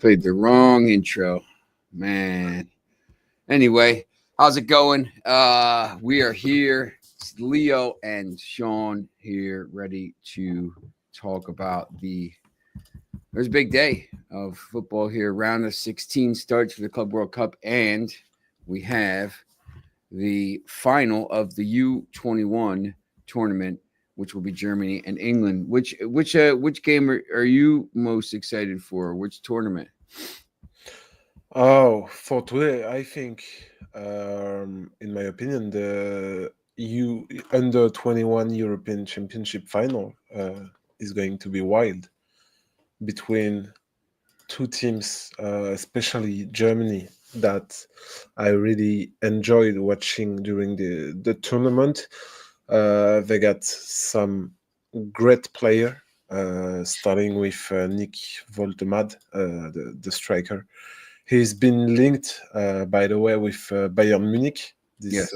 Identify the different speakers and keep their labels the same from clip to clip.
Speaker 1: Played the wrong intro, man. Anyway, how's it going? We are here. It's Leo and Sean here, ready to talk about there's a big day of football here. Round of 16 starts for the Club World Cup, and we have the final of the U21 tournament, which will be Germany and England. Which game are you most excited for? Which tournament?
Speaker 2: Oh, for today, I think, in my opinion, the under 21 European Championship final is going to be wild between two teams, especially Germany, that I really enjoyed watching during the tournament. They got some great player, starting with Nick Voltemade, the striker. He's been linked, by the way, with Bayern Munich
Speaker 1: Yes.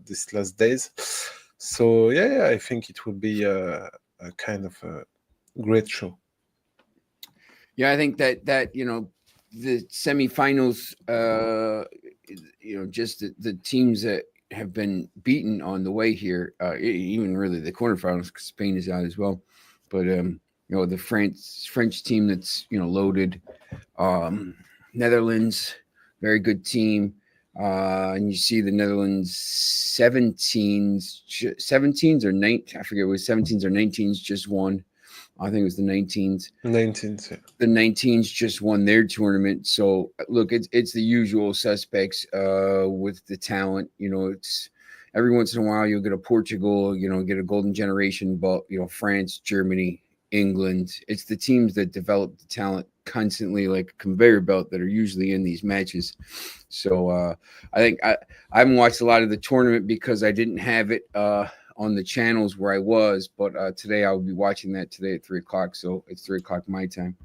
Speaker 2: this last days. So yeah, I think it will be a kind of a great show.
Speaker 1: Yeah, I think that the semifinals, just the teams that have been beaten on the way here, even really the quarterfinals, because Spain is out as well. But the French team that's loaded, Netherlands, very good team. And you see the Netherlands 17s or 19, I forget it was 17s or 19s just won. I think it was the 19s.
Speaker 2: 19th, yeah.
Speaker 1: The 19s just won their tournament. So look, it's the usual suspects with the talent. It's every once in a while you'll get a Portugal, get a golden generation, but France, Germany, England. It's the teams that develop the talent constantly, like a conveyor belt, that are usually in these matches. So I think I haven't watched a lot of the tournament because I didn't have it on the channels where I was, but today I will be watching that today at 3:00. So it's 3:00 my time.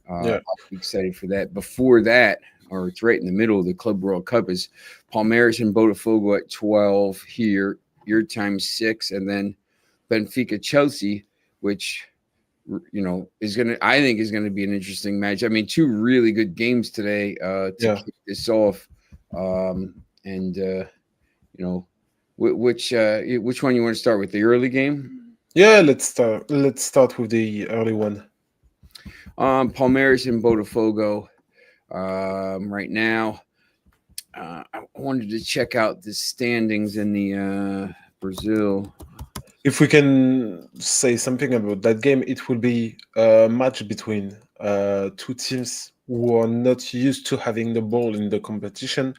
Speaker 2: Yeah.
Speaker 1: I'll be excited for that. Before that, or it's right in the middle of the Club World Cup, is Palmeiras and Botafogo at 12 here. Your time 6, and then Benfica Chelsea, which I think is gonna be an interesting match. I mean, two really good games today to
Speaker 2: Yeah.
Speaker 1: kick this off, and which one you want to start with? The early game?
Speaker 2: Yeah, let's start with the early one.
Speaker 1: Palmeiras and Botafogo. Right now, I wanted to check out the standings in the Brazil.
Speaker 2: If we can say something about that game, it will be a match between two teams who are not used to having the ball in the competition.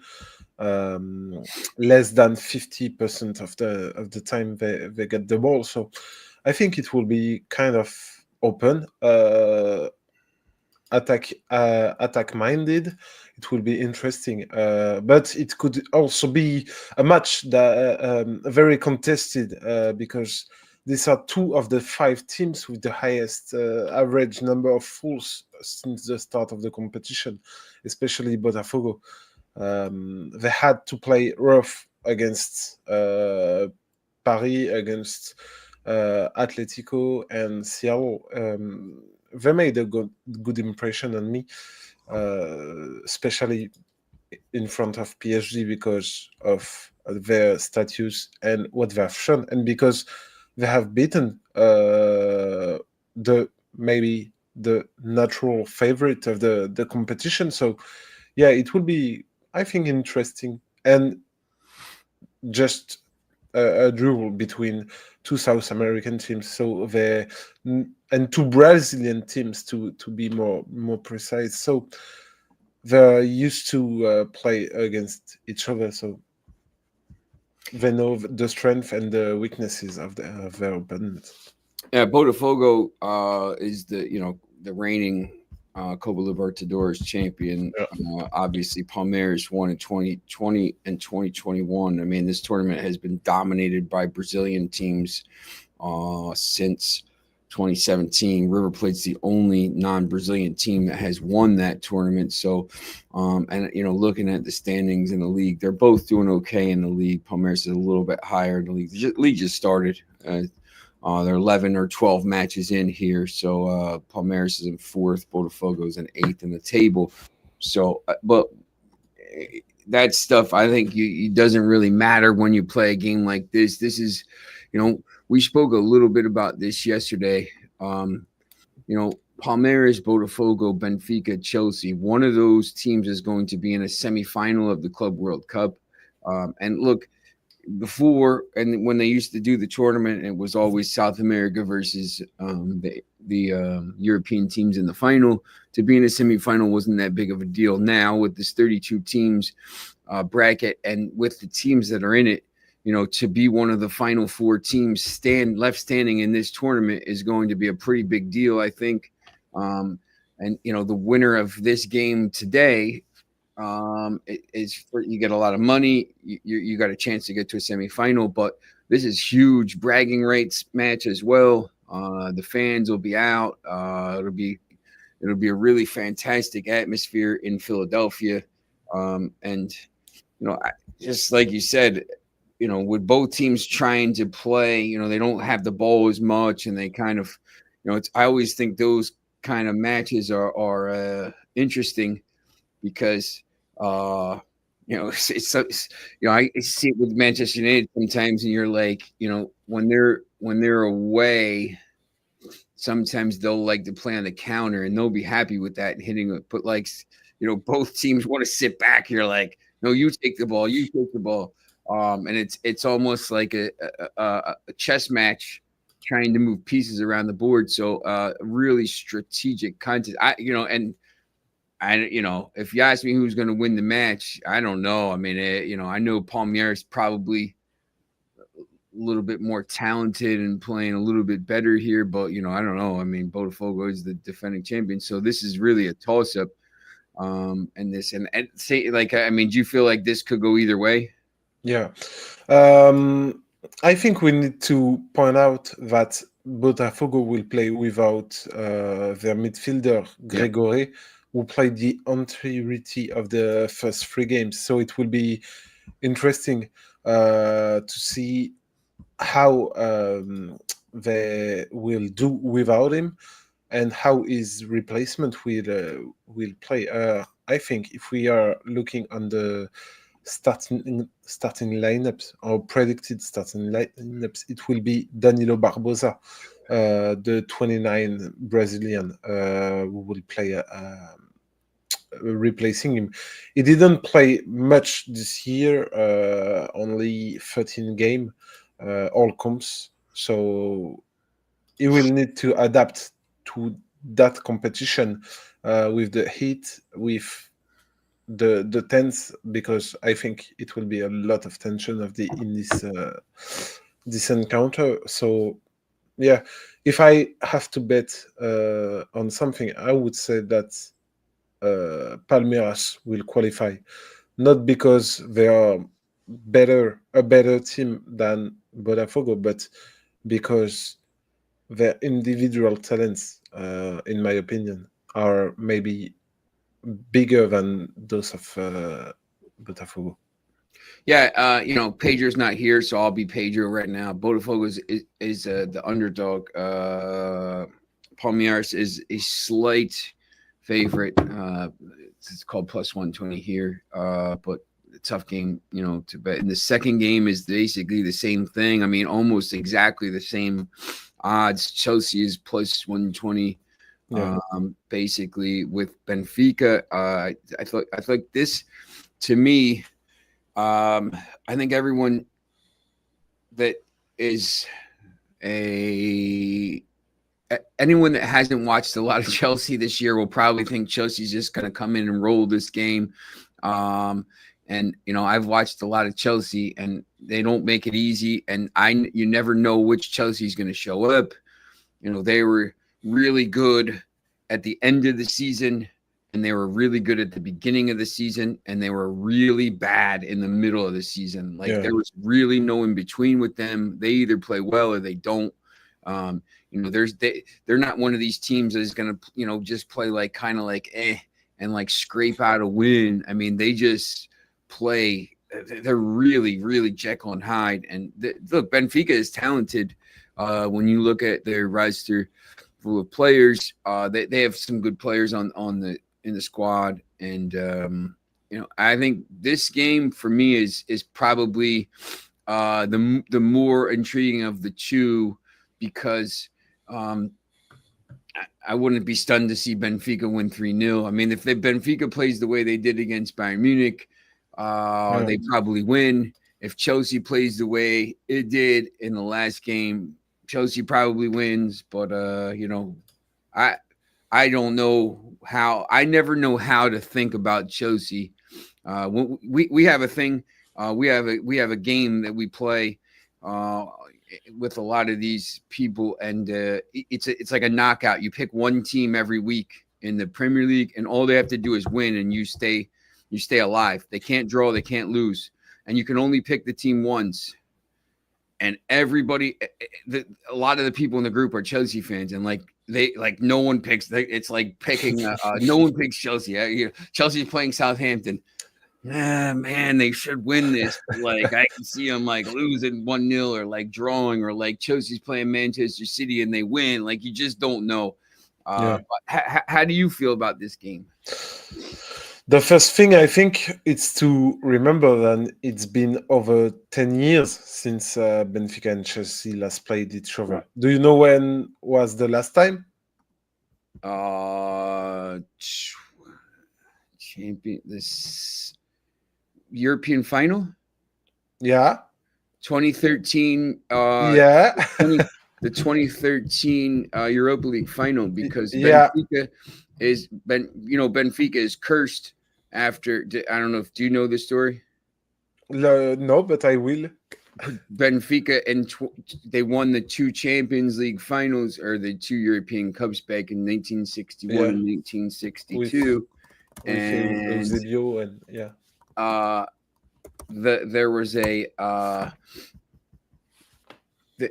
Speaker 2: Less than 50% of the time they get the ball. So I think it will be kind of open, attack minded. It will be interesting, but it could also be a match that very contested, because these are two of the 5 teams with the highest average number of fouls since the start of the competition, especially Botafogo. They had to play rough against Paris, against Atletico and Seattle. They made a good impression on me, especially in front of PSG, because of their status and what they have shown, and because they have beaten maybe the natural favorite of the competition. So yeah, it will be, I think, interesting, and just a duel between two South American teams, so and two Brazilian teams, to be more precise. So they're used to play against each other, so they know the strength and the weaknesses of their opponent.
Speaker 1: Yeah, Botafogo is the reigning Copa Libertadores champion.
Speaker 2: Yeah.
Speaker 1: Obviously, Palmeiras won in 2020 and 2021. I mean, this tournament has been dominated by Brazilian teams since 2017. River Plate's the only non-Brazilian team that has won that tournament. So, and looking at the standings in the league, they're both doing okay in the league. Palmeiras is a little bit higher in the league. The league just started. They're 11 or 12 matches in here. So Palmeiras is in fourth, Botafogo's in eighth in the table. So, but that stuff I think it doesn't really matter when you play a game like this. This is, we spoke a little bit about this yesterday. Palmeiras, Botafogo, Benfica, Chelsea. One of those teams is going to be in a semifinal of the Club World Cup. And look, before and when they used to do the tournament, it was always South America versus the European teams in the final. To be in a semifinal wasn't that big of a deal. Now with this 32 teams bracket and with the teams that are in it, to be one of the final four teams left standing in this tournament is going to be a pretty big deal, I think. And the winner of this game today you get a lot of money. You got a chance to get to a semifinal, but this is huge bragging rights match as well. The fans will be out. It'll be a really fantastic atmosphere in Philadelphia, and just like you said, with both teams trying to play, they don't have the ball as much, and they kind of, I always think those kind of matches are interesting because I see it with Manchester United sometimes, and you're like, when they're away, sometimes they'll like to play on the counter, and they'll be happy with that and hitting it. But like, both teams want to sit back. You're like, no, you take the ball, you take the ball, and it's almost like a chess match trying to move pieces around the board. So really strategic content. If you ask me who's going to win the match, I don't know. I mean, I know Palmeiras probably a little bit more talented and playing a little bit better here, but I don't know. I mean, Botafogo is the defending champion, so this is really a toss up. And say, like, I mean, do you feel like this could go either way?
Speaker 2: Yeah. I think we need to point out that Botafogo will play without their midfielder,
Speaker 1: Yeah.
Speaker 2: Gregore, who played the entirety of the first three games. So it will be interesting to see how they will do without him and how his replacement will play. I think if we are looking on the starting lineups or predicted starting lineups, it will be Danilo Barbosa, the 29 Brazilian, who will play replacing him. He didn't play much this year, only 13 game, all comps. So he will need to adapt to that competition with the heat, with the tense, because I think it will be a lot of tension in this encounter. So yeah, if I have to bet on something, I would say that Palmeiras will qualify, not because they are a better team than Botafogo, but because their individual talents, in my opinion, are maybe bigger than those of Botafogo.
Speaker 1: Yeah, Pedro's not here, so I'll be Pedro right now. Botafogo is the underdog. Palmeiras is a slight favorite. It's called plus 120 here, but a tough game, to bet. And the second game is basically the same thing. I mean, almost exactly the same odds. Chelsea is plus 120.
Speaker 2: Yeah,
Speaker 1: Basically with Benfica. I thought this, to me. I think everyone that is a anyone that hasn't watched a lot of Chelsea this year will probably think Chelsea's just going to come in and roll this game. And I've watched a lot of Chelsea, and they don't make it easy. And you never know which Chelsea's going to show up. They were really good at the end of the season, and they were really good at the beginning of the season, and they were really bad in the middle of the season. Like,
Speaker 2: yeah,
Speaker 1: there was really no in between with them. They either play well or they don't. They're not one of these teams that is going to just play like kind of like and like scrape out a win. I mean, they just play. They're really, really Jekyll and Hyde. And look, Benfica is talented, When you look at their roster full of players, they have some good players on the in the squad, and I think this game for me is probably the more intriguing of the two because um, I wouldn't be stunned to see Benfica win 3-0. I mean, if Benfica plays the way they did against Bayern Munich, they probably win. If Chelsea plays the way it did in the last game, Chelsea probably wins. But I I don't know how. I never know how to think about Chelsea. We have a thing. We have a game that we play uh, with a lot of these people, and it's like a knockout. You pick one team every week in the Premier League, and all they have to do is win, and you stay alive. They can't draw, they can't lose, and you can only pick the team once. And everybody, a lot of the people in the group are Chelsea fans, and no one picks. It's like picking. No one picks Chelsea. Chelsea's playing Southampton. Man, they should win this. Like I can see them like losing 1-0 or like drawing or like Chelsea's playing Manchester City and they win. Like you just don't know. But how do you feel about this game?
Speaker 2: The first thing I think it's to remember that it's been over 10 years since Benfica and Chelsea last played each other. Do you know when was the last time?
Speaker 1: Champion this European final?
Speaker 2: Yeah.
Speaker 1: 2013
Speaker 2: Yeah.
Speaker 1: the 2013 Europa League final because
Speaker 2: Yeah.
Speaker 1: Benfica is cursed after I don't know if do you know the story?
Speaker 2: No, but I will.
Speaker 1: Benfica and they won the two Champions League finals or the two European Cups back in 1961 and 1962.
Speaker 2: With Eusebio and
Speaker 1: there was a the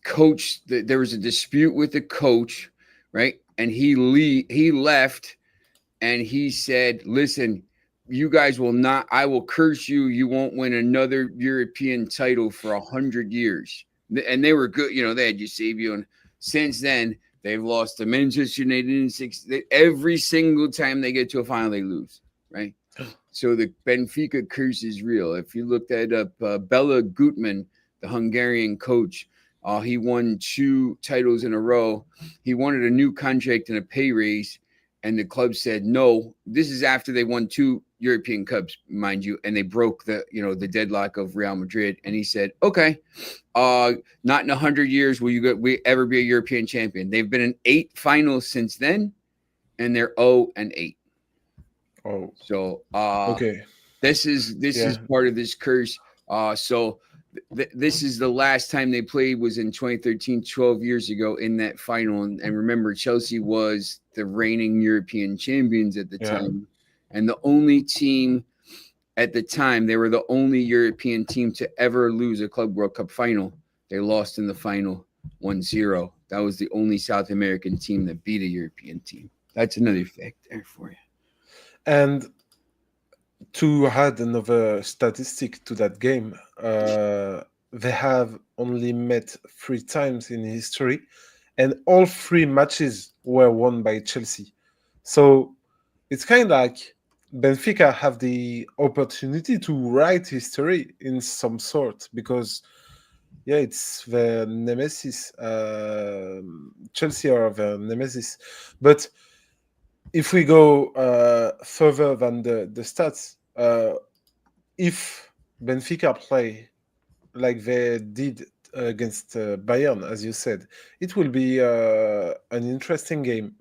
Speaker 1: coach. There was a dispute with the coach, right? And he left, and he said, "Listen, you guys will not. I will curse you. You won't win another European title for 100 years." And they were good. They had Eusebio, and since then they've lost to Manchester United in every single time they get to a final, they lose, right? So the Benfica curse is real. If you look that up, Bela Gutmann, the Hungarian coach, he won 2 titles in a row. He wanted a new contract and a pay raise, and the club said no. This is after they won 2 European Cups, mind you, and they broke the deadlock of Real Madrid. And he said, "Okay, not in 100 years will we ever be a European champion." They've been in 8 finals since then, and they're 0-8.
Speaker 2: Oh,
Speaker 1: so
Speaker 2: okay.
Speaker 1: This is part of this curse. This is the last time they played was in 2013, 12 years ago in that final. And remember, Chelsea was the reigning European champions at the time. And the only team at the time, they were the only European team to ever lose a Club World Cup final. They lost in the final 1-0. That was the only South American team that beat a European team. That's another fact there for you.
Speaker 2: And to add another statistic to that game, they have only met 3 times in history, and all 3 matches were won by Chelsea. So it's kind of like Benfica have the opportunity to write history in some sort because, it's their nemesis. Chelsea are their nemesis. But if we go further than the stats, if Benfica play like they did against Bayern, as you said, it will be an interesting game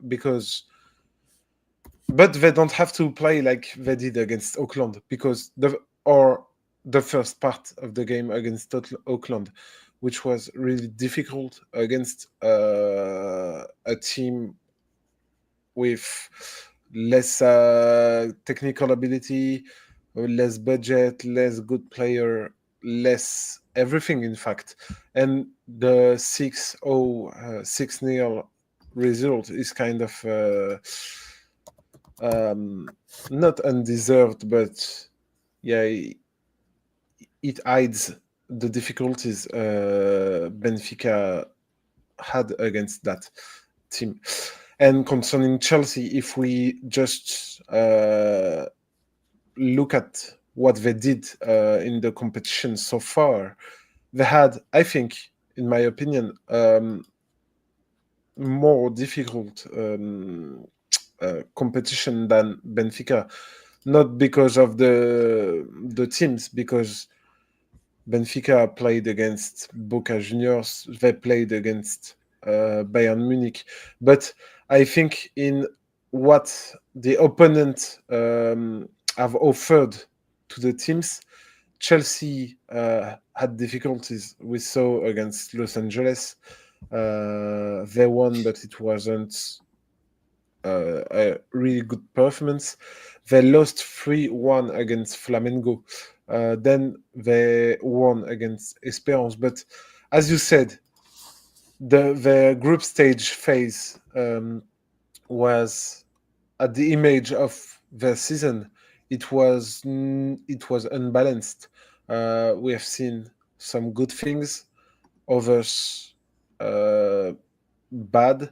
Speaker 2: but they don't have to play like they did against Auckland because the first part of the game against Auckland, which was really difficult against a team with less technical ability, less budget, less good player, less everything, in fact. And the 6-0, 6-0 result is kind of not undeserved, but it hides the difficulties Benfica had against that team. And concerning Chelsea, if we just look at what they did in the competition so far, they had, I think, in my opinion, more difficult competition than Benfica. Not because of the teams, because Benfica played against Boca Juniors, they played against Bayern Munich. But I think in what the opponent have offered to the teams, Chelsea had difficulties. We saw against Los Angeles. They won, but it wasn't a really good performance. They lost 3-1 against Flamengo. Then they won against Esperance. But as you said, the group stage phase was at the image of the season. It was unbalanced. We have seen some good things, others uh, bad.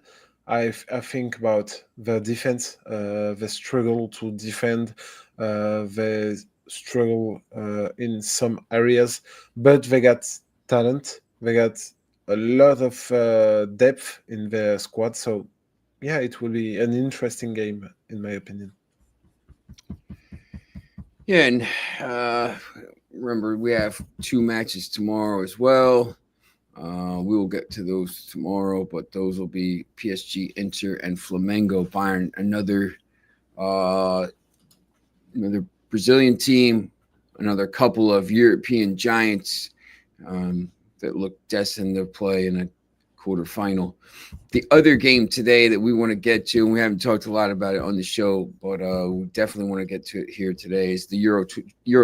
Speaker 2: I think about the defense, the struggle to defend, the struggle in some areas, but they got talent. They got a lot of depth in their squad. So yeah, it will be an interesting game in my opinion.
Speaker 1: Yeah, and remember we have two matches tomorrow as well. We will get to those tomorrow, but those will be PSG, Inter, and Flamengo, Bayern, uh, another Brazilian team, another couple of European giants that look destined to play in a quarterfinal. The other game today that we want to get to, and we haven't talked a lot about it on the show, but we definitely want to get to it here today, is the Euro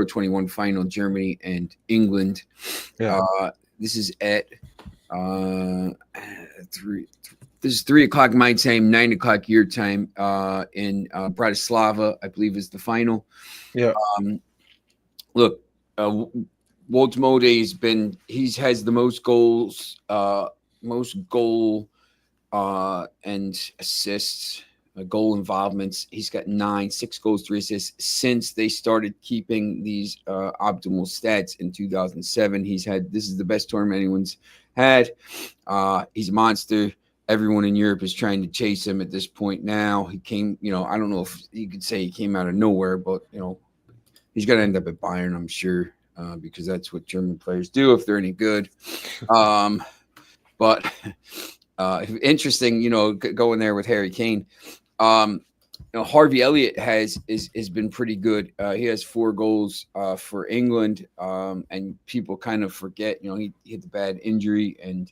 Speaker 1: 21 final, Germany and England.
Speaker 2: Yeah.
Speaker 1: This is at three. This is 3 o'clock my time, 9 o'clock your time in Bratislava, I believe is the final.
Speaker 2: Yeah.
Speaker 1: Look, Walt Mode has the most goals, most goal and assists, goal involvements. He's got 9, 6 goals, 3 assists since they started keeping these optimal stats in 2007. This is the best tournament anyone's had. He's a monster. Everyone in Europe is trying to chase him at this point now. He came, I don't know if you could say he came out of nowhere, but he's going to end up at Bayern, I'm sure, because that's what German players do if they're any good. But interesting, going there with Harry Kane. Harvey Elliott has been pretty good. He has 4 goals for England, and people kind of forget. He had the bad injury, and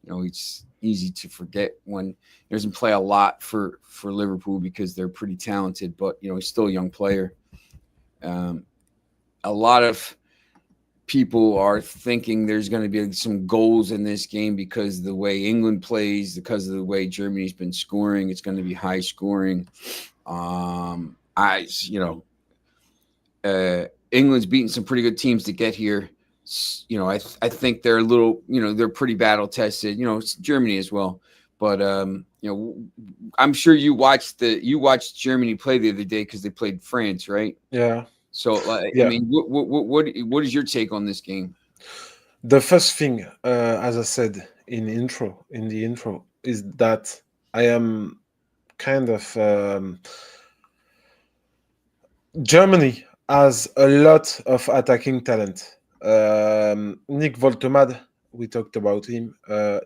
Speaker 1: it's easy to forget when he doesn't play a lot for Liverpool because they're pretty talented. But he's still a young player. A lot of people are thinking there's going to be some goals in this game because of the way England plays, because of the way Germany's been scoring. It's going to be high scoring. England's beaten some pretty good teams to get here. I think they're a little, they're pretty battle tested. It's Germany as well, but I'm sure you watched Germany play the other day because they played France, right?
Speaker 2: Yeah.
Speaker 1: So,
Speaker 2: Yeah.
Speaker 1: I mean, what is your take on this game?
Speaker 2: The first thing, as I said in the intro, is that I am kind of Germany has a lot of attacking talent. Nick Voltemade, we talked about him.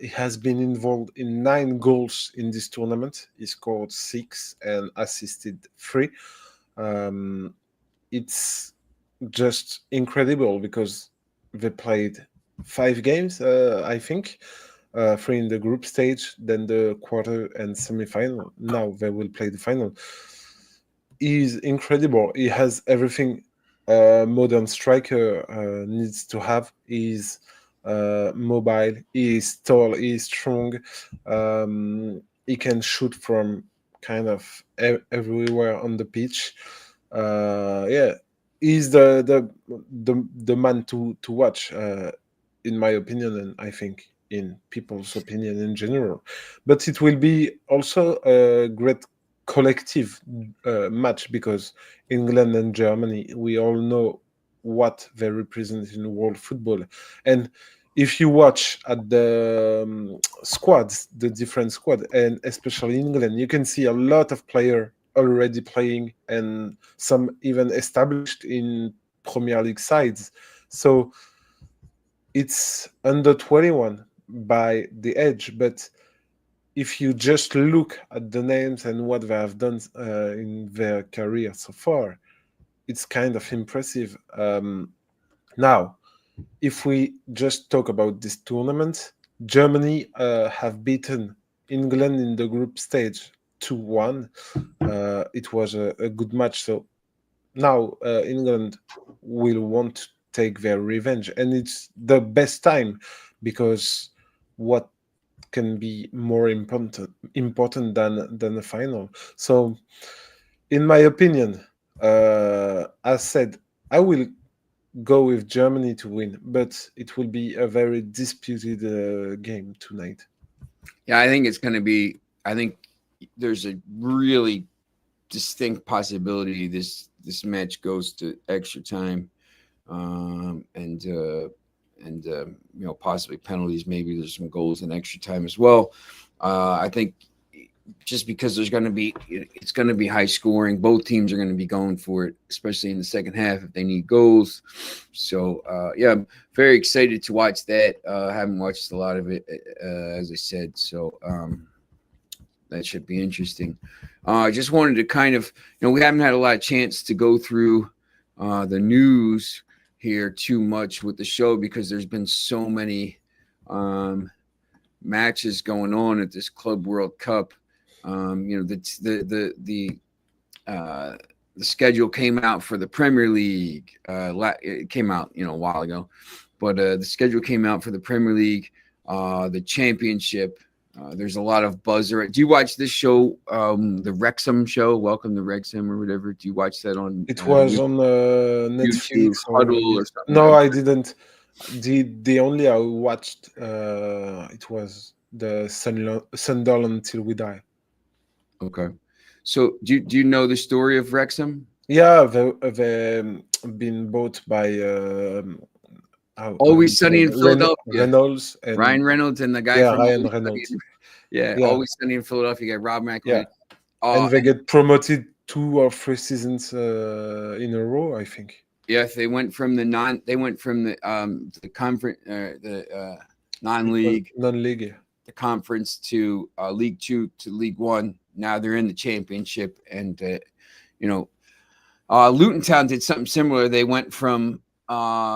Speaker 2: He has been involved in 9 goals in this tournament. He scored 6 and assisted 3. It's just incredible because they played 5 games, I think. 3 in the group stage, then the quarter and semi-final. Now they will play the final. He's incredible. He has everything a modern striker needs to have. He's mobile. He's tall. He's strong. He can shoot from kind of everywhere on the pitch. Yeah, he's the man to watch. in my opinion, and I think in people's opinion in general. But it will be also a great collective match because England and Germany, we all know what they represent in world football. And if you watch at the squads, the different squad, and especially England, you can see a lot of players already playing and some even established in Premier League sides. So it's under 21 by the edge, but if you just look at the names and what they have done in their career so far, it's kind of impressive. Now, if we just talk about this tournament, Germany have beaten England in the group stage 2-1. It was a good match. So now England will want to take their revenge, and it's the best time because what can be more important than the final. So, in my opinion, as said, I will go with Germany to win, but it will be a very disputed game tonight.
Speaker 1: Yeah, I think it's going to be. I think there's a really distinct possibility this match goes to extra time, and possibly penalties. Maybe there's some goals in extra time as well. I think just because it's going to be high scoring. Both teams are going to be going for it, especially in the second half if they need goals. So yeah, I'm very excited to watch that. I haven't watched a lot of it, as I said. So that should be interesting. I just wanted to kind of, we haven't had a lot of chance to go through the news here too much with the show because there's been so many matches going on at this Club World Cup. The schedule came out for the Premier League. It came out, a while ago, but the schedule came out for the Premier League, the Championship. There's a lot of buzz around. Do you watch this show, the Wrexham show, Welcome to Wrexham or whatever? Do you watch that on?
Speaker 2: It was on
Speaker 1: YouTube
Speaker 2: Netflix
Speaker 1: Huddle or something?
Speaker 2: No,
Speaker 1: like
Speaker 2: I didn't. The only I watched it was the Sunderland Till We Die.
Speaker 1: Okay, so do you know the story of Wrexham?
Speaker 2: Yeah, they been bought by
Speaker 1: Always Sunny in Philadelphia.
Speaker 2: Reynolds and
Speaker 1: Ryan Reynolds and the guy from
Speaker 2: Ryan
Speaker 1: Always
Speaker 2: Reynolds.
Speaker 1: Sunny in,
Speaker 2: Yeah.
Speaker 1: Always Sunny in Philadelphia. You got Rob McElhenney.
Speaker 2: Yeah, and they get promoted 2 or 3 seasons in a row, I think.
Speaker 1: Yes, they went from the conference, the non-league, the conference to League 2 to League 1. Now they're in the championship, and Luton Town did something similar. They went from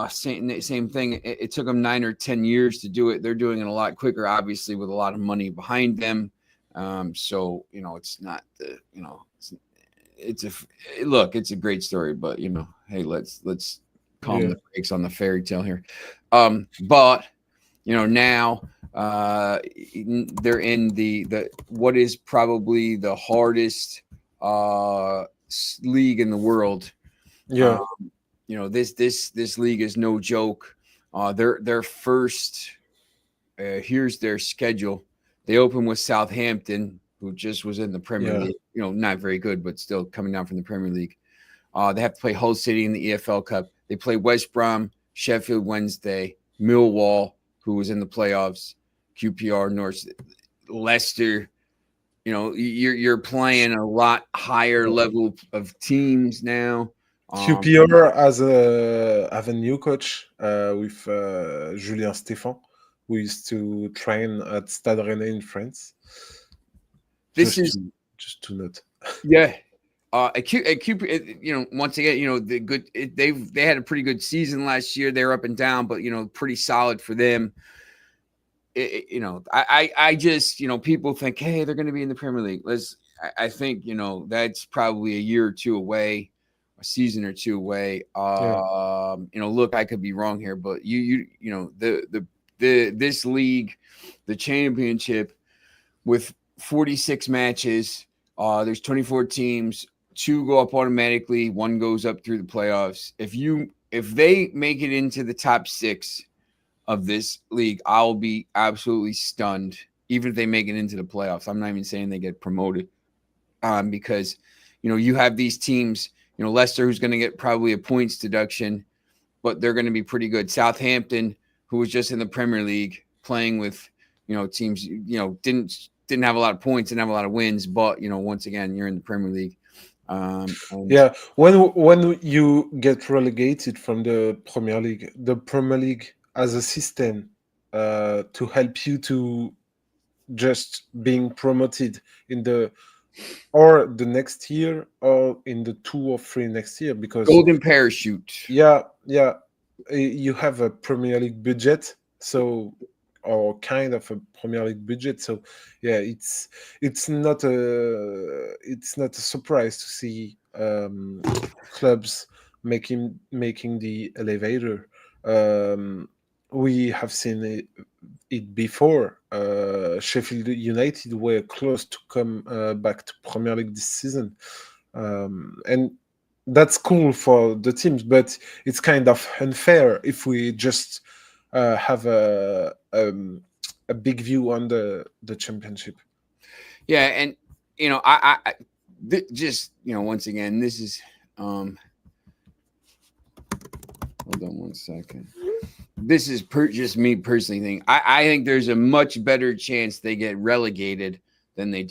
Speaker 1: same thing. It took them 9 or 10 years to do it. They're doing it a lot quicker, obviously, with a lot of money behind them. So it's not the it's a great story, but hey, let's calm the brakes on the fairy tale here. But now they're in the what is probably the hardest league in the world.
Speaker 2: Yeah.
Speaker 1: This league is no joke. Their first here's their schedule. They open with Southampton, who just was in the Premier League. Not very good, but still coming down from the Premier League. They have to play Hull City in the EFL Cup. They play West Brom, Sheffield Wednesday, Millwall, who was in the playoffs, QPR, North, Leicester. You're playing a lot higher level of teams now.
Speaker 2: QPR have a new coach with Julien Stéphan, who used to train at Stade Rennais in France. Just to note.
Speaker 1: Yeah. Once again, they had a pretty good season last year. They were up and down, but pretty solid for them. I just people think, hey, they're going to be in the Premier League. I think that's probably a year or two away, a season or two away. Look, I could be wrong here, but this league, the championship, with 46 matches, there's 24 teams. 2 go up automatically. 1 goes up through the playoffs. If they make it into the top 6, of this league, I'll be absolutely stunned. Even if they make it into the playoffs, I'm not even saying they get promoted, because you have these teams. Leicester, who's going to get probably a points deduction, but they're going to be pretty good. Southampton, who was just in the Premier League, playing with teams didn't have a lot of points, didn't have a lot of wins, but once again, you're in the Premier League.
Speaker 2: Yeah, when you get relegated from the Premier League as a system to help you to just being promoted in the next year or in the 2 or 3 next year, because
Speaker 1: golden parachute.
Speaker 2: yeah, you have a Premier League budget, so, or kind of a Premier League budget, so yeah, it's not a surprise to see clubs making the elevator. We have seen it before. Sheffield United were close to come back to Premier League this season, and that's cool for the teams, but it's kind of unfair if we just have a big view on the championship.
Speaker 1: Yeah, and just once again, this is hold on one second. This is just me personally thinking. I think there's a much better chance they get relegated than they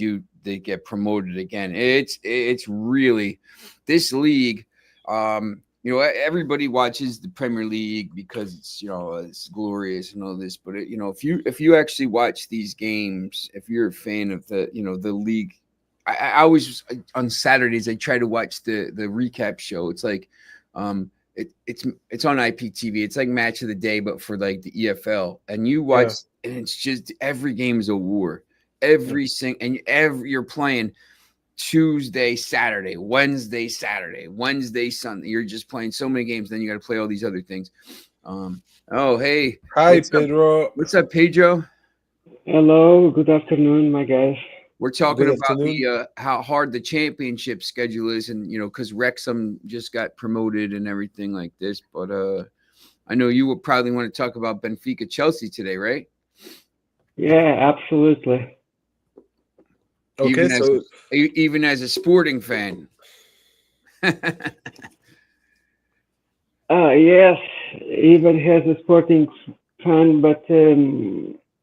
Speaker 1: get promoted again. It's really this league. Everybody watches the Premier League because it's glorious and all this. But if you actually watch these games, if you're a fan of the league, I always on Saturdays I try to watch the recap show. It's like it's on IPTV. It's like Match of the Day, but for like the EFL. And you watch, and it's just every game is a war. You're playing Tuesday, Saturday, Wednesday, Sunday. You're just playing so many games. Then you got to play all these other things. Oh, hey,
Speaker 2: Hi, Pedro.
Speaker 1: What's up, Pedro?
Speaker 3: Hello, good afternoon, my guys.
Speaker 1: We're talking about the how hard the championship schedule is, and because Wrexham just got promoted and everything like this. But I know you would probably want to talk about Benfica Chelsea today, right?
Speaker 3: Yeah, absolutely.
Speaker 2: Okay,
Speaker 1: even as a sporting fan.
Speaker 3: Yes, even as a sporting fan, but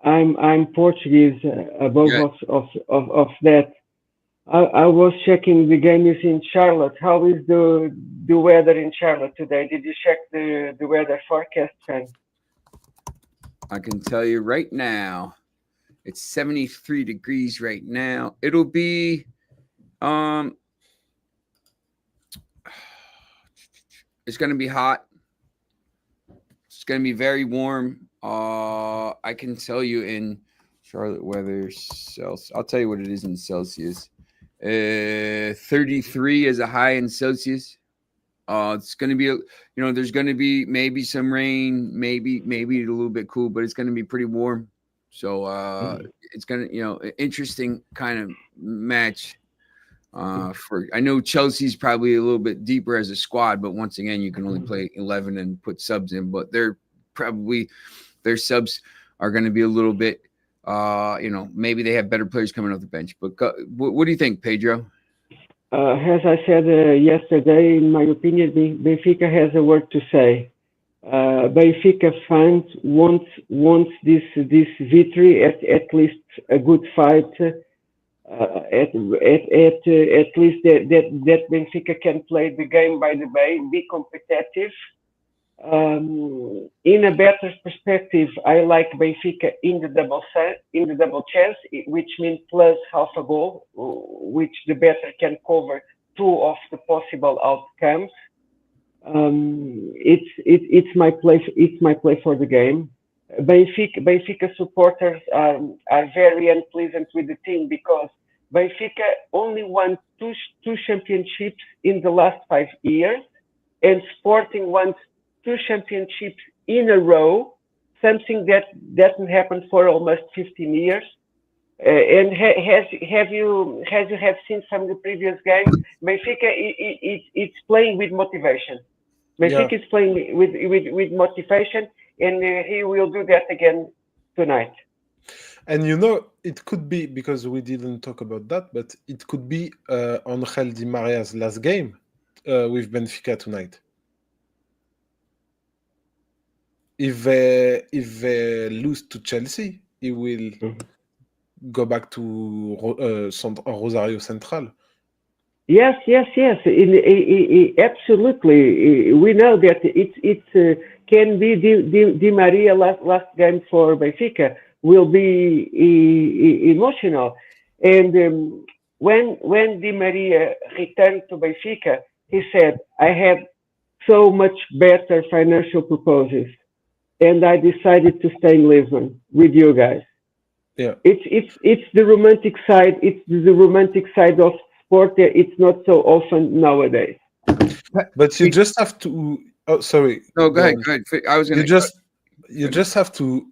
Speaker 3: I'm Portuguese. Above of that, I was checking the game is in Charlotte. How is the weather in Charlotte today? Did you check the weather forecast, fan?
Speaker 1: I can tell you right now, it's 73 degrees right now. It'll be it's going to be hot. It's going to be very warm. I can tell you in Charlotte weather Celsius. I'll tell you what it is in Celsius. 33 is a high in Celsius. It's going to be, there's going to be maybe some rain, maybe a little bit cool, but it's going to be pretty warm. So it's going to, an interesting kind of match. I know Chelsea's probably a little bit deeper as a squad, but once again, you can only play 11 and put subs in. But their subs are going to be a little bit, maybe they have better players coming off the bench. But what do you think, Pedro?
Speaker 3: As I said yesterday, in my opinion, Benfica has a word to say. Benfica fans want this victory, at least a good fight. At least that Benfica can play the game by the way, be competitive. In a better perspective, I like Benfica in the double chance, which means plus half a goal, which the better can cover 2 of the possible outcomes. It's my play. It's my play for the game. Benfica supporters are very unpleasant with the team because Benfica only won two championships in the last 5 years, and Sporting won 2 championships in a row, something that doesn't happen for almost 15 years. And have you seen some of the previous games? Benfica it's playing with motivation. Benfica is playing with motivation, and he will do that again tonight.
Speaker 2: And it could be, because we didn't talk about that, but it could be Angel Di Maria's last game with Benfica tonight. If they lose to Chelsea, he will go back to Rosario Central.
Speaker 3: Yes. Absolutely. We know that it can be Di Maria last game for Benfica will be emotional, and when Di Maria returned to Benfica, he said, "I have so much better financial proposals, and I decided to stay in Lisbon with you guys."
Speaker 2: Yeah,
Speaker 3: It's the romantic side. It's the romantic side of sport that it's not so often nowadays.
Speaker 2: but you just have to. Oh, sorry.
Speaker 1: No, go ahead.
Speaker 2: on.
Speaker 1: Go ahead. I was
Speaker 2: You
Speaker 1: gonna.
Speaker 2: just have to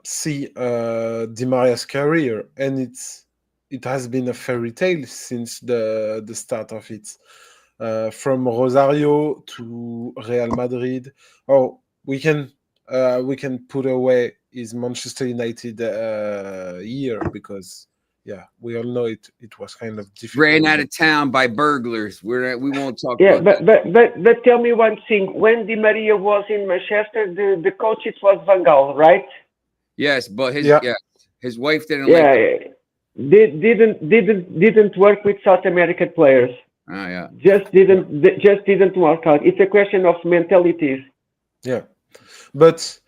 Speaker 2: see Di Maria's career, and it has been a fairy tale since the start of it. From Rosario to Real Madrid. Oh, we can put away his Manchester United year, because we all know it was kind of difficult.
Speaker 1: Ran out of town by burglars. We won't talk
Speaker 3: Yeah,
Speaker 1: about that.
Speaker 3: but tell me one thing. When Di Maria was in Manchester, the coach it was Van Gaal, right?
Speaker 1: Yes, but his
Speaker 2: Yeah.
Speaker 1: his wife didn't
Speaker 3: Yeah,
Speaker 1: like it.
Speaker 3: didn't work with South American players.
Speaker 1: Oh yeah.
Speaker 3: Just didn't work out. It's a question of mentalities.
Speaker 2: Yeah, but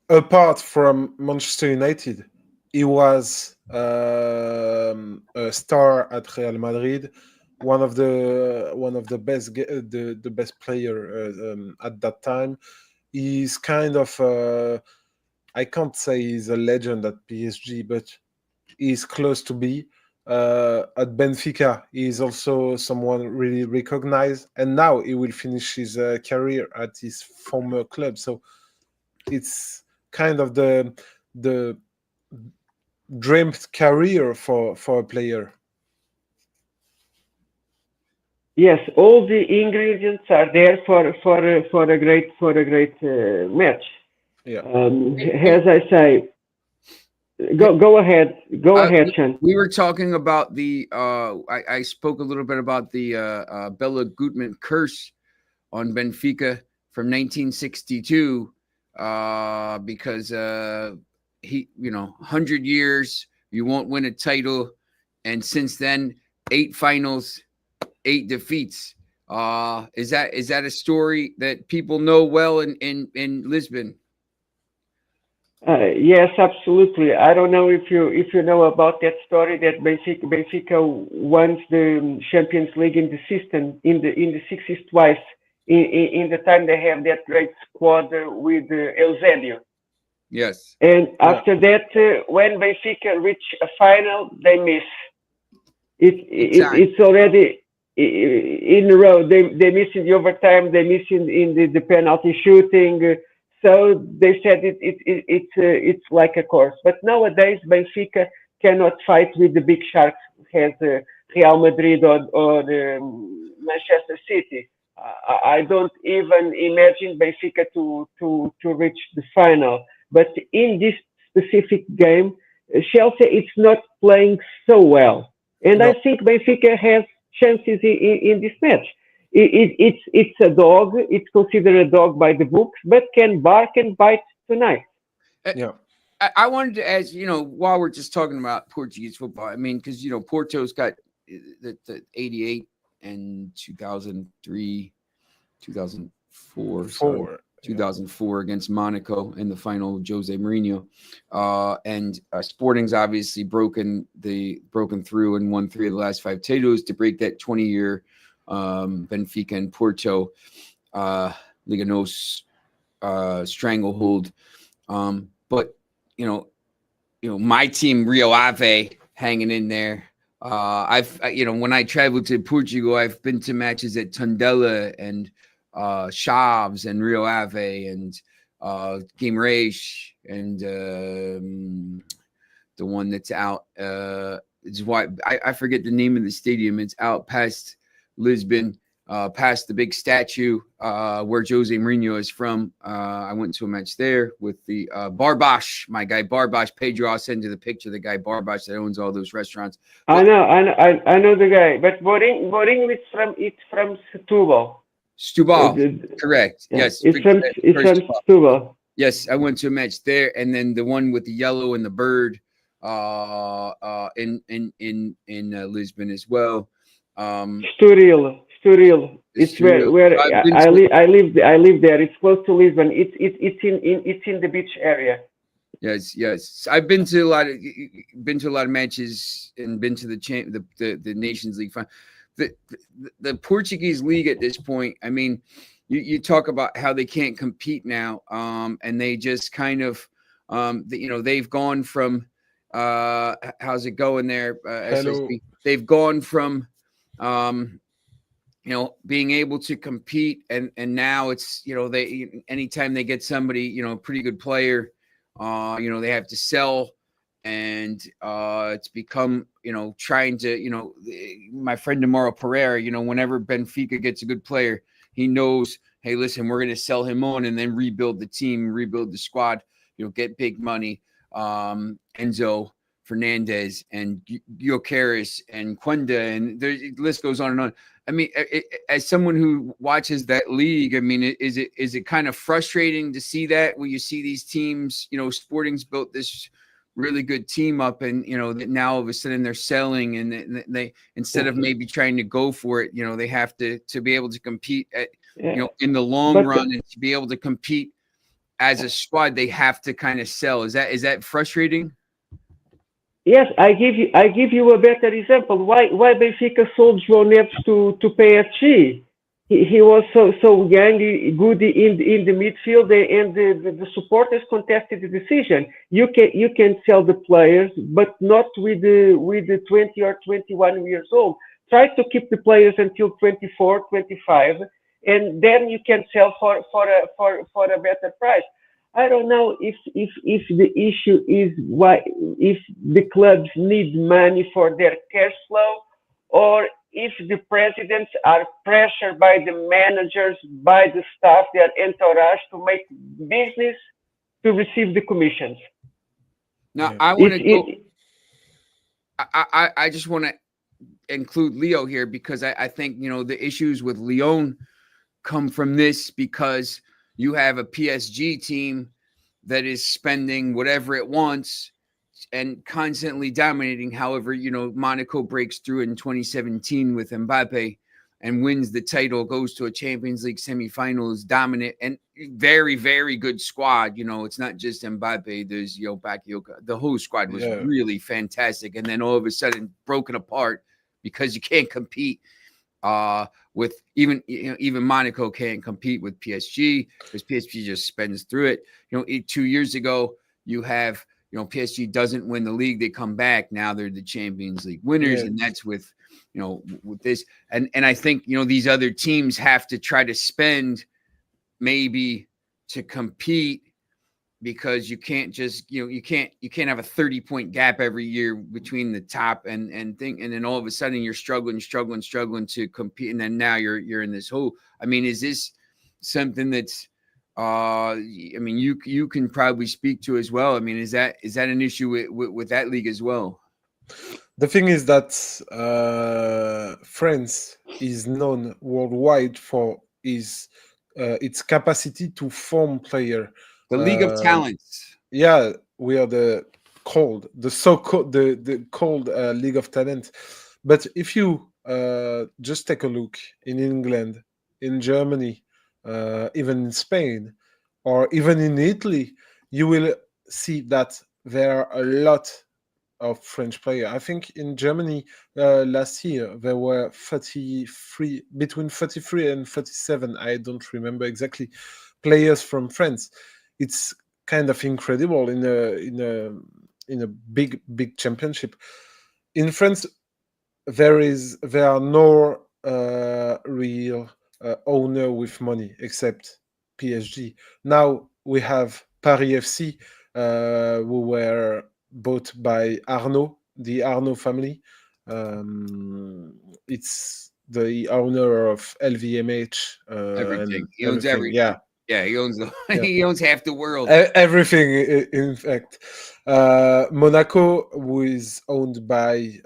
Speaker 2: apart from Manchester United, he was a star at Real Madrid, one of the best the best player at that time. He's kind of I can't say he's a legend at PSG, but he's close to be. At Benfica, he is also someone really recognized, and now he will finish his career at his former club. So it's kind of the dreamed career for a player.
Speaker 3: Yes, all the ingredients are there for a great match.
Speaker 2: Yeah.
Speaker 3: As I say, go ahead, Sean.
Speaker 1: We were talking about the. I spoke a little bit about the Bella Gutmann curse on Benfica from 1962, because he, 100 years you won't win a title, and since then 8 finals, 8 defeats. Is that a story that people know well in Lisbon?
Speaker 3: Yes, absolutely. I don't know if you know about that story that Benfica won the Champions League in the system in the 60s twice. In the time they have that great squad with Eusebio.
Speaker 1: Yes.
Speaker 3: And after that, when Benfica reach a final, they miss. It's already in a row. They miss in the overtime. They miss in the penalty shooting. So they said it's like a course. But nowadays Benfica cannot fight with the big sharks, as Real Madrid or Manchester City. I don't even imagine Benfica to reach the final. But in this specific game, Chelsea is not playing so well, and
Speaker 2: No.
Speaker 3: I think Benfica has chances in this match. It's a dog. It's considered a dog by the books, but can bark and bite tonight.
Speaker 2: Yeah.
Speaker 1: I wanted to ask, while we're just talking about Portuguese football, I mean, because Porto's got the 88 and 2003, 2004, sorry, 2004 against Monaco in the final with Jose Mourinho, and Sporting's obviously broken through and won 3 of the last 5 titles to break that 20-year Benfica and Porto Liga NOS stranglehold. But my team Rio Ave hanging in there. When I traveled to Portugal, I've been to matches at Tondela and Chaves and Rio Ave and Guimarães and the one that's out. It's why I forget the name of the stadium. It's out past Lisbon. past the big statue where Jose Mourinho is from. I went to a match there with the Barbash, my guy Barbash Pedro. I'll send you the picture of the guy Barbash that owns all those restaurants.
Speaker 3: I know, I know the guy, but Boring it's from Setúbal.
Speaker 1: Stubal, correct.
Speaker 3: Yeah,
Speaker 1: Yes.
Speaker 3: it's from Setúbal.
Speaker 1: Yes, I went to a match there, and then the one with the yellow and the bird in Lisbon as well.
Speaker 3: Estoril. It's where I live there. It's close to Lisbon. It's in the beach area.
Speaker 1: Yes. I've been to a lot of matches and been to the Nations League final. The Portuguese league at this point, I mean, you talk about how they can't compete now, and they just kind of, they've gone from, how's it going there? SSB? They've gone from, being able to compete, and now it's, they anytime they get somebody, a pretty good player, they have to sell. And it's become, trying to, my friend Demaro Pereira, whenever Benfica gets a good player, he knows, hey, listen, we're going to sell him on and then rebuild the team, rebuild the squad, get big money. Enzo Fernandez and Gyökeres and Quenda, and the list goes on and on. I mean, as someone who watches that league, I mean, is it kind of frustrating to see that when you see these teams, Sporting's built this really good team up, and now all of a sudden they're selling, and they instead of maybe trying to go for it, they have to be able to compete at, in the long run, and to be able to compete as a squad, they have to kind of sell. Is that frustrating?
Speaker 3: Yes, I give you a better example. Why Benfica sold João Neves to PSG? He was so young, good in the midfield, and the supporters contested the decision. You can sell the players, but not with the 20 or 21 years old. Try to keep the players until 24, 25, and then you can sell for a better price. I don't know if the issue is why, if the clubs need money for their cash flow, or if the presidents are pressured by the managers, by the staff, their entourage, to make business to receive the commissions.
Speaker 1: Now, I want to go. I just want to include Leo here, because I think the issues with Lyon come from this, because you have a PSG team that is spending whatever it wants and constantly dominating. However, Monaco breaks through in 2017 with Mbappe and wins the title, goes to a Champions League semifinal, is dominant, and very, very good squad. It's not just Mbappe. There's Bakayoko. The whole squad was really fantastic. And then all of a sudden broken apart because you can't compete with even Monaco can't compete with PSG, because PSG just spends through it. 2 years ago, you have PSG doesn't win the league, they come back. Now they're the Champions League winners, and that's with with this. And I think these other teams have to try to spend maybe to compete, because you can't just you can't have a 30-point gap every year between the top and then all of a sudden you're struggling to compete, and then now you're in this hole. I mean, is this something that's I mean, you can probably speak to as well. I mean, is that an issue with that league as well?
Speaker 2: The thing is that France is known worldwide for its capacity to form player.
Speaker 1: The League of Talents.
Speaker 2: Yeah, we are the cold League of Talent. But if you just take a look in England, in Germany, even in Spain, or even in Italy, you will see that there are a lot of French players. I think in Germany last year there were between 33 and 37. I don't remember exactly, players from France. It's kind of incredible in a big championship. In France, there are no real owner with money except PSG. Now we have Paris FC, who were bought by Arnaud, the Arnaud family. It's the owner of LVMH
Speaker 1: Everything.
Speaker 2: and
Speaker 1: He owns
Speaker 2: everything.
Speaker 1: every.
Speaker 2: Yeah,
Speaker 1: Yeah, he owns the.
Speaker 2: yeah.
Speaker 1: He owns half the world.
Speaker 2: Everything, in fact. Monaco, who is owned by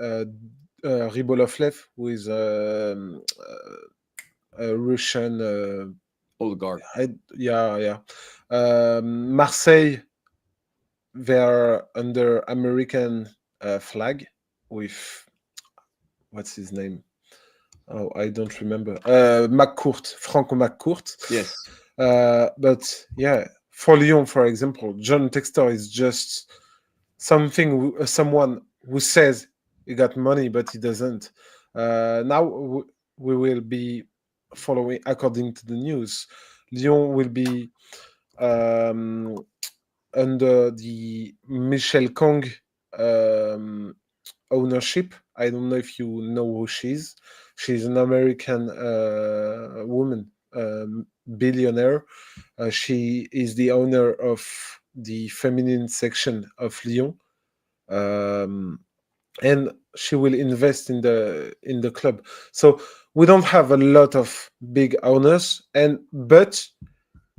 Speaker 2: Rybolovlev, who is a Russian.
Speaker 1: Oligarch.
Speaker 2: Yeah, yeah. Marseille, they're under American flag with what's his name? Oh, I don't remember. McCourt, Franco McCourt.
Speaker 1: Yes.
Speaker 2: But yeah, for Lyon, for example, John Textor is just someone who says he got money, but he doesn't. Now we will be following, according to the news, Lyon will be um, under the Michelle Kong um, ownership. I don't know if you know who she is. She's an American woman, billionaire. She is the owner of the feminine section of Lyon, um, and she will invest in the club. So we don't have a lot of big owners, and but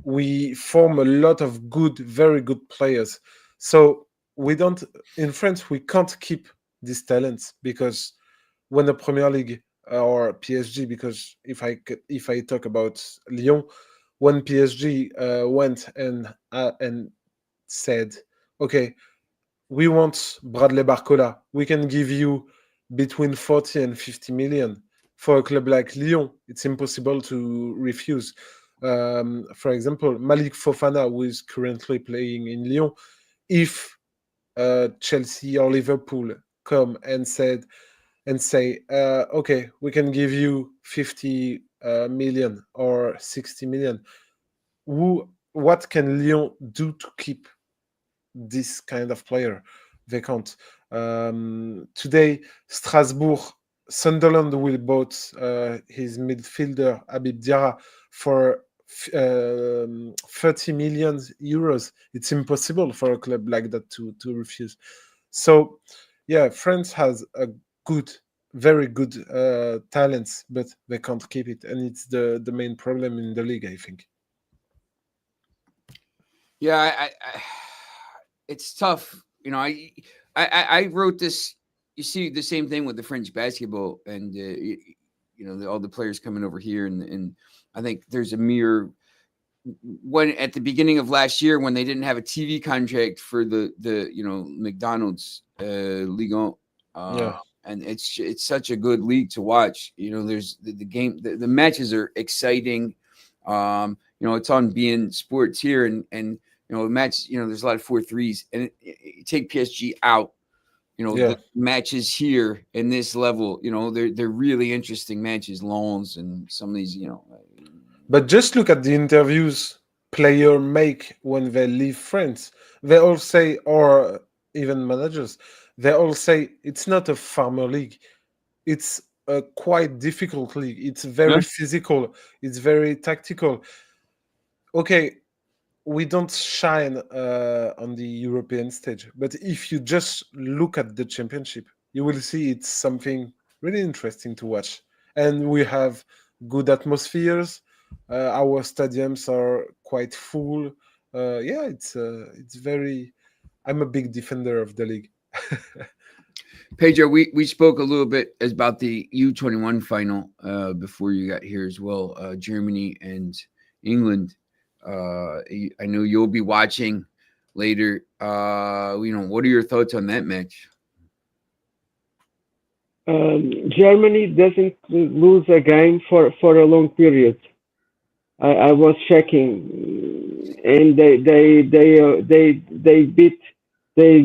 Speaker 2: we form a lot of good, very good players. So we don't in France we can't keep these talents because when the Premier League or PSG, because if I talk about Lyon, when PSG went and said, okay, we want Bradley Barcola, we can give you between 40 and 50 million. For a club like Lyon, it's impossible to refuse. For example, Malik Fofana, who is currently playing in Lyon, if Chelsea or Liverpool come and say, okay, we can give you 50 million or 60 million. What can Lyon do to keep this kind of player? They can't. Today, Strasbourg, Sunderland will bought his midfielder Habib Diarra for 30 million euros. It's impossible for a club like that to refuse. So, yeah, France has a good, very good talents, but they can't keep it, and it's the main problem in the league, I think.
Speaker 1: Yeah, it's tough. You know, I wrote this. You see the same thing with the French basketball, and all the players coming over here, and I think there's a mirror when at the beginning of last year when they didn't have a TV contract for the McDonald's Ligue 1,
Speaker 2: Yeah,
Speaker 1: and it's such a good league to watch. There's the game, the matches are exciting. It's on being sports here, and match. There's a lot of 4-3s, and take PSG out.
Speaker 2: yeah.
Speaker 1: The matches here in this level, they're really interesting matches, Lens and some of these,
Speaker 2: But just look at the interviews player make when they leave France. They all say, or even managers, they all say it's not a farmer league. It's a quite difficult league. It's very
Speaker 1: yeah,
Speaker 2: physical. It's very tactical. Okay, we don't shine on the European stage, but if you just look at the championship, you will see it's something really interesting to watch. And we have good atmospheres. Our stadiums are quite full. Yeah, it's very. I'm a big defender of the league.
Speaker 1: Pedro, we spoke a little bit about the U21 final before you got here as well. Germany and England. I know you'll be watching later. What are your thoughts on that match?
Speaker 3: Germany doesn't lose a game for a long period. I was checking, and they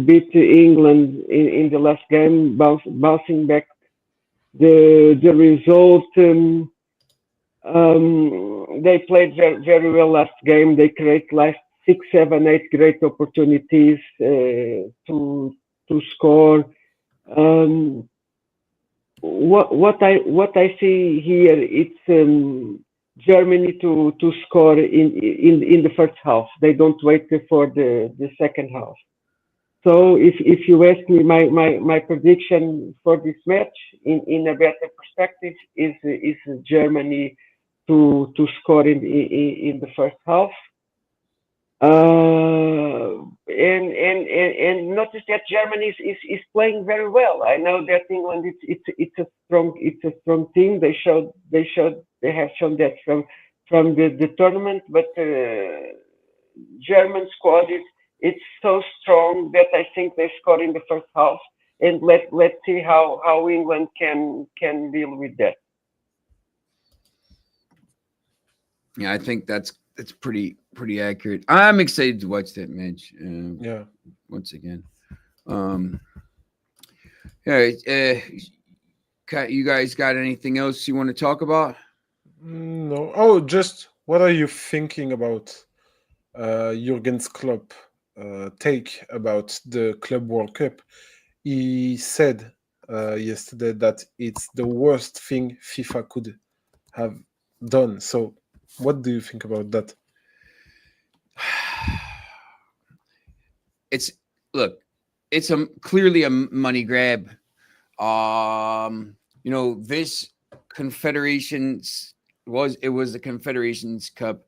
Speaker 3: beat England in the last game, bouncing back the result. They played very well last game. They create last 6, 7, 8 great opportunities to score. Um, what I see here, it's Germany to score in the first half. They don't wait for the second half. So if you ask me, my prediction for this match in a better perspective is Germany to score in the first half. And notice that Germany is playing very well. I know that England it's a strong team. They have shown that from the tournament, but German squad is it's so strong that I think they score in the first half. And let's see how England can deal with that.
Speaker 1: Yeah, I think that's pretty accurate. I'm excited to watch that match.
Speaker 2: Yeah.
Speaker 1: Once again. Yeah. You guys got anything else you want to talk about?
Speaker 2: No. Oh, just what are you thinking about Jurgen's Klopp take about the Club World Cup? He said yesterday that it's the worst thing FIFA could have done. So, what do you think about that?
Speaker 1: It's clearly a money grab. This Confederations was the Confederations Cup.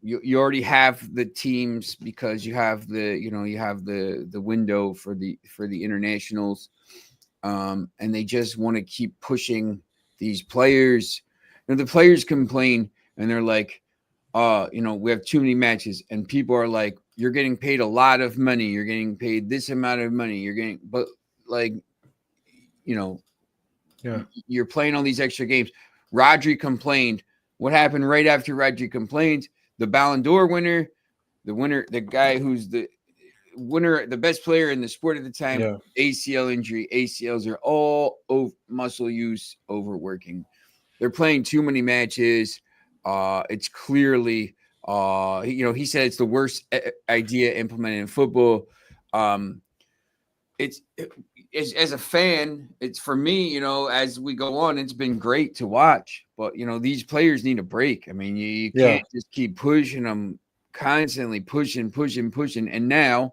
Speaker 1: You already have the teams because you have the window for the internationals, and they just want to keep pushing these players. The players complain and they're like, we have too many matches, and people are like, you're getting paid a lot of money, you're getting paid this amount of money, but like,
Speaker 2: Yeah.
Speaker 1: you're playing all these extra games. Rodri complained. What happened right after Rodri complained? The Ballon d'Or winner, the guy who's the winner, the best player in the sport at the time,
Speaker 2: Yeah.
Speaker 1: ACL injury. ACLs are all muscle use, overworking. They're playing too many matches. It's clearly, he said it's the worst idea implemented in football. As a fan, it's for me, as we go on, it's been great to watch. But these players need a break. I mean, you can't just keep pushing them, constantly pushing. And now,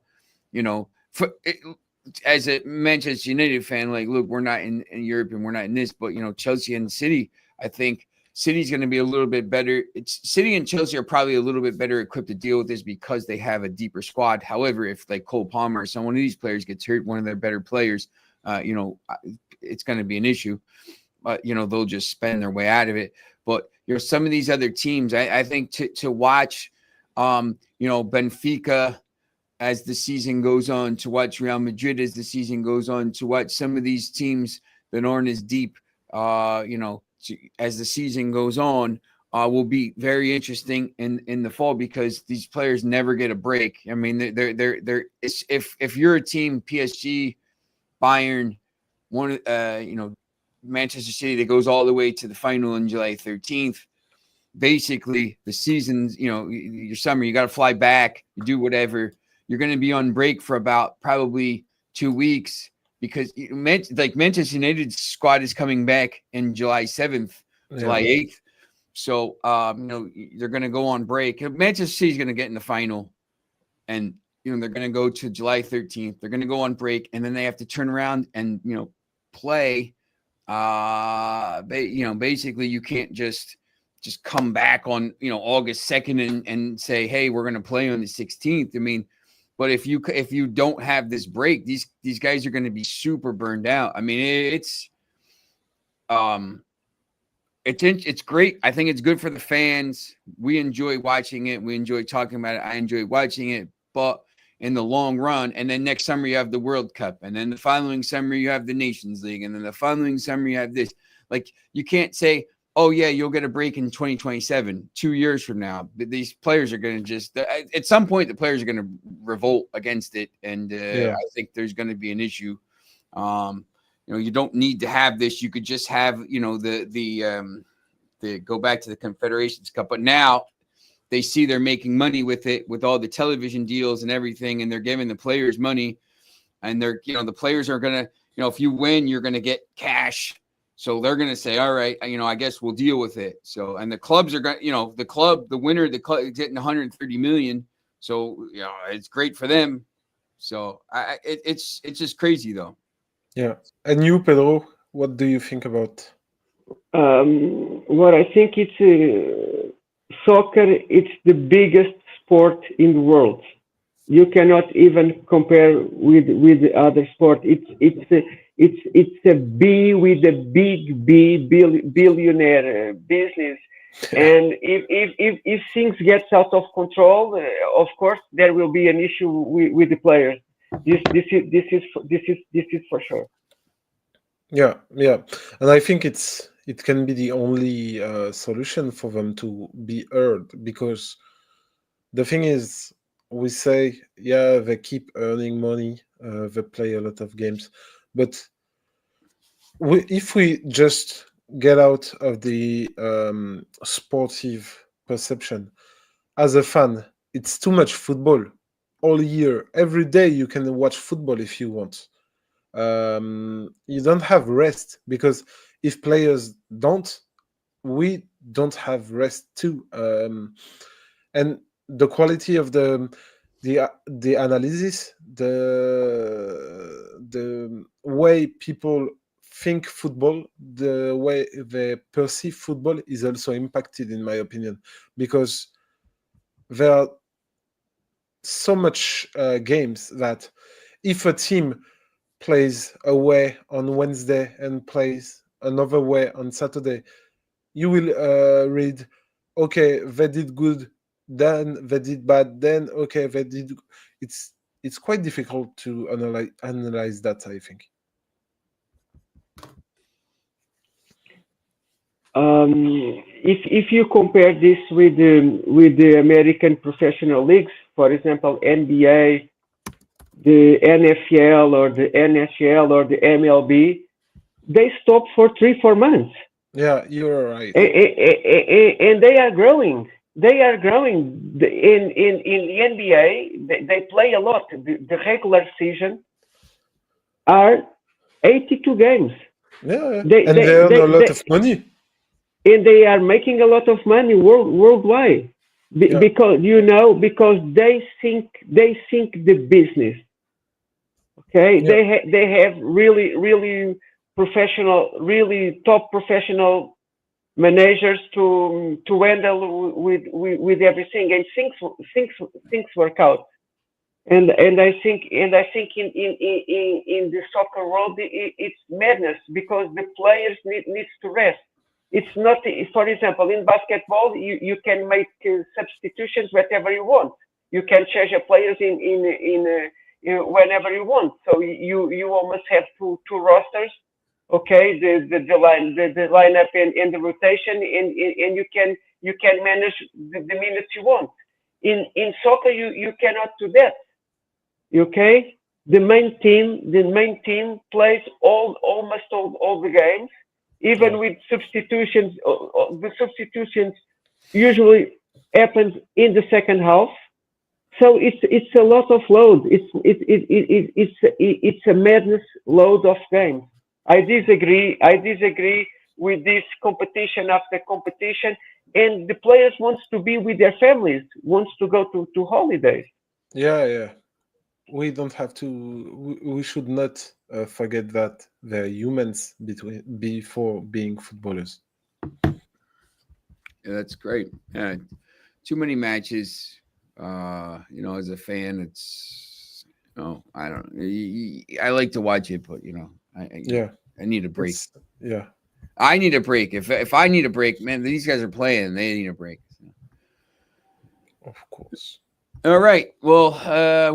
Speaker 1: as a Manchester United fan, like, look, we're not in Europe and we're not in this, but Chelsea and City, I think City's going to be a little bit better. City and Chelsea are probably a little bit better equipped to deal with this because they have a deeper squad. However, if like Cole Palmer or someone of these players gets hurt, one of their better players, it's going to be an issue. But they'll just spend their way out of it. But some of these other teams, I think to watch, Benfica as the season goes on, to watch Real Madrid as the season goes on, to watch some of these teams that aren't as deep, as the season goes on, will be very interesting in the fall because these players never get a break. I mean, if you're a team, PSG, Bayern, Manchester City that goes all the way to the final on July 13th. Basically, the season's, your summer, you got to fly back, you do whatever. You're going to be on break for about probably 2 weeks because like Manchester United's squad is coming back in July 7th, July 8th. So, they're going to go on break. Manchester City's going to get in the final, and they're going to go to July 13th. They're going to go on break, and then they have to turn around and play. Basically, you can't just come back on August 2nd and say, hey, we're going to play on the 16th. I mean, but if you don't have this break, these guys are going to be super burned out. I mean, it's great. I think it's good for the fans. We enjoy watching it. We enjoy talking about it. I enjoy watching it. But in the long run, and then next summer you have the World Cup, and then the following summer you have the Nations League, and then the following summer you have this. Like, you can't say, oh yeah, you'll get a break in 2027, 2 years from now. These players are going to just, at some point, the players are going to revolt against it, and I think there's going to be an issue. You don't need to have this. You could just have, the go back to the Confederations Cup. But now they see they're making money with it, with all the television deals and everything, and they're giving the players money, and they're, the players are going to, if you win, you're going to get cash. So they're going to say, all right, I guess we'll deal with it. So, and the clubs are going, the winner, the club is getting 130 million. So, it's great for them. So it's just crazy though.
Speaker 2: Yeah. And you, Pedro, what do you think about?
Speaker 3: What I think it's soccer. It's the biggest sport in the world. You cannot even compare with the other sport. It's a B with a big billionaire business. And if things gets out of control, of course there will be an issue with the players. This is for sure.
Speaker 2: Yeah, yeah, and I think it can be the only solution for them to be heard, because the thing is, we say, yeah, they keep earning money, they play a lot of games, but if we just get out of the sportive perception, as a fan, it's too much football all year. Every day you can watch football if you want. You don't have rest, because if players don't, we don't have rest too. And the quality of the analysis, the way people think football, the way they perceive football is also impacted, in my opinion, because there are so much games that if a team plays away on Wednesday and plays another way on Saturday, you will read, okay, they did good, then they did bad, then okay, they did. It's it's quite difficult to analyze that, I think.
Speaker 3: If you compare this with the American professional leagues, for example, NBA, the NFL or the NHL or the MLB, they stop for 3 4 months,
Speaker 2: Yeah, you're right.
Speaker 3: and they are growing. They are growing. In the NBA, they play a lot. The regular season are 82 games.
Speaker 2: Yeah, yeah.
Speaker 3: They
Speaker 2: And
Speaker 3: they
Speaker 2: they earn
Speaker 3: they,
Speaker 2: a lot
Speaker 3: they
Speaker 2: of money.
Speaker 3: and they are making a lot of money worldwide.
Speaker 2: Yeah,
Speaker 3: Because because they think the business. Okay,
Speaker 2: yeah,
Speaker 3: they have really professional, really top professional managers to handle with everything, and things things work out. And I think in the soccer world, it's madness because the players needs to rest. It's not, for example, in basketball, you can make substitutions whatever you want. You can change your players whenever you want. So you almost have two rosters, okay, the the lineup and the rotation, and you can manage the minutes you want. In soccer, you cannot do that. Okay, the main team plays almost all the games,
Speaker 2: yeah,
Speaker 3: even with substitutions. The substitutions usually happens in the second half, so it's a lot of load. It's a madness load of games. I disagree with this competition after competition, and the players wants to be with their families, wants to go to holidays.
Speaker 2: yeah, yeah. We don't have to. We should not forget that they're humans before being footballers.
Speaker 1: Yeah, that's great. Yeah, too many matches. As a fan, it's I don't. I like to watch it, but
Speaker 2: Yeah,
Speaker 1: I need a break.
Speaker 2: it's yeah,
Speaker 1: I need a break. If I need a break, man, these guys are playing. They need a break.
Speaker 2: of course.
Speaker 1: All right. Well,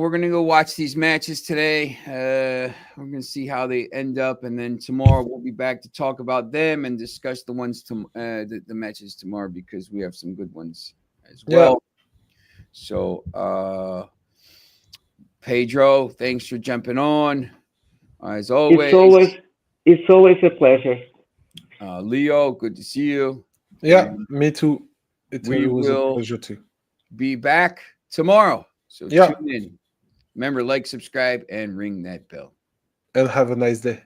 Speaker 1: we're gonna go watch these matches today. We're gonna see how they end up, and then tomorrow we'll be back to talk about them and discuss the ones to the matches tomorrow because we have some good ones as
Speaker 2: Yeah,
Speaker 1: well. So, Pedro, thanks for jumping on as
Speaker 3: It's
Speaker 1: always.
Speaker 3: always it's always a pleasure.
Speaker 1: Leo, good to see you,
Speaker 2: yeah.
Speaker 1: and
Speaker 2: Me too. It
Speaker 1: we
Speaker 2: was a
Speaker 1: will
Speaker 2: pleasure too.
Speaker 1: be back tomorrow. So
Speaker 2: Yeah,
Speaker 1: tune in. Remember, like, subscribe, and ring that bell.
Speaker 2: and have a nice day.